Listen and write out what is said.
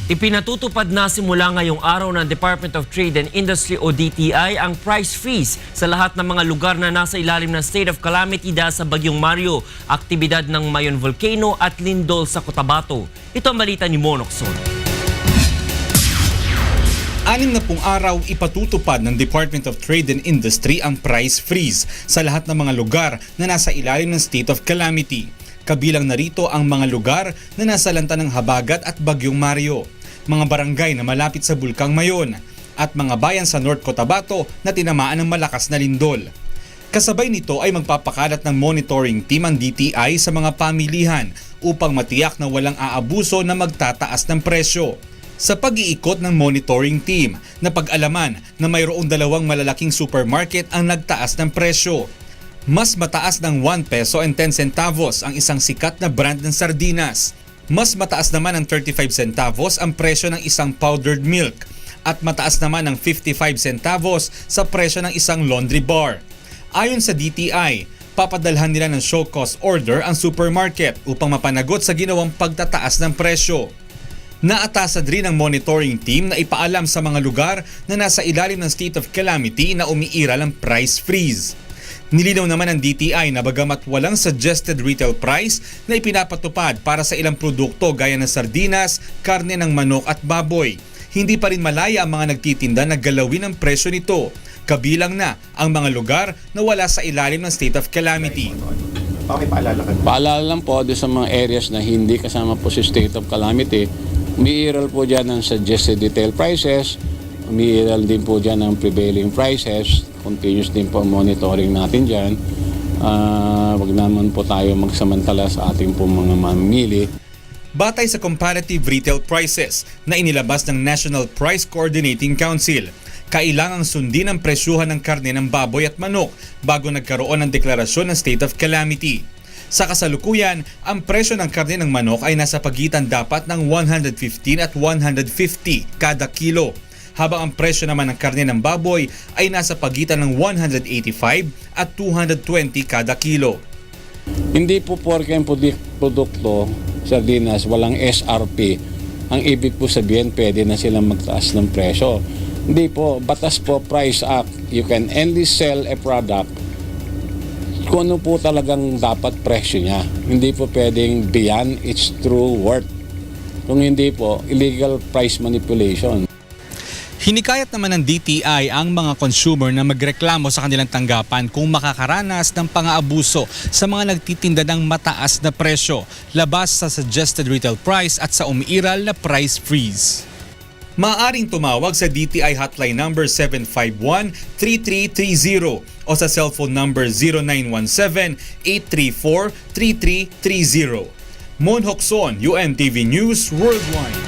Ipinatutupad na simula ngayong araw ng Department of Trade and Industry o DTI ang price freeze sa lahat ng mga lugar na nasa ilalim ng state of calamity dahil sa Bagyong Mario, aktibidad ng Mayon Volcano at lindol sa Cotabato. Ito ang balita ni Monokson. 60 araw ipatutupad ng Department of Trade and Industry ang price freeze sa lahat ng mga lugar na nasa ilalim ng state of calamity. Kabilang narito ang mga lugar na nasa lanta ng habagat at Bagyong Mario, mga barangay na malapit sa Bulkang Mayon, at mga bayan sa North Cotabato na tinamaan ng malakas na lindol. Kasabay nito ay magpapakalat ng monitoring team ang DTI sa mga pamilihan upang matiyak na walang aabuso na magtataas ng presyo. Sa pag-iikot ng monitoring team, napag-alaman na mayroong dalawang malalaking supermarket ang nagtaas ng presyo. Mas mataas ng 1 peso and 10 centavos ang isang sikat na brand ng sardinas. Mas mataas naman ng 35 centavos ang presyo ng isang powdered milk at mataas naman ng 55 centavos sa presyo ng isang laundry bar. Ayon sa DTI, papadalhan nila ng show cause order ang supermarket upang mapanagot sa ginawang pagtataas ng presyo. Naatasad rin ng monitoring team na ipaalam sa mga lugar na nasa ilalim ng state of calamity na umiiral ang price freeze. Nilinaw naman ng DTI na bagamat walang suggested retail price na ipinapatupad para sa ilang produkto gaya ng sardinas, karne ng manok at baboy, hindi pa rin malaya ang mga nagtitinda na galawin ang presyo nito, kabilang na ang mga lugar na wala sa ilalim ng state of calamity. Paalala lang po doon sa mga areas na hindi kasama po sa state of calamity, umiiral po dyan ng suggested retail prices, umiiral din po dyan ng prevailing prices, continuous din po monitoring natin dyan. Wag naman po tayo magsamantala sa ating po mga mamimili. Batay sa comparative retail prices na inilabas ng National Price Coordinating Council, kailangang sundin ang presyuhan ng karne ng baboy at manok bago nagkaroon ng deklarasyon ng state of calamity. Sa kasalukuyan, ang presyo ng karne ng manok ay nasa pagitan dapat ng 115 at 150 kada kilo, habang ang presyo naman ng karne ng baboy ay nasa pagitan ng 185 at 220 kada kilo. Hindi po porke ang produkto, sardinas, walang SRP. Ang ibig po sabihin, pwede na silang magtaas ng presyo. Hindi po, batas po, Price Act. You can only sell a product kung ano po talagang dapat presyo niya. Hindi po pwedeng beyond its true worth. Kung hindi po, illegal price manipulation. Hinikayat naman ng DTI ang mga consumer na magreklamo sa kanilang tanggapan kung makakaranas ng pang-aabuso sa mga nagtitinda ng mataas na presyo, labas sa suggested retail price at sa umiiral na price freeze. Maaaring tumawag sa DTI hotline number 751-3330 o sa cellphone number 0917-834-3330. Mon Hokson, UNTV News Worldwide.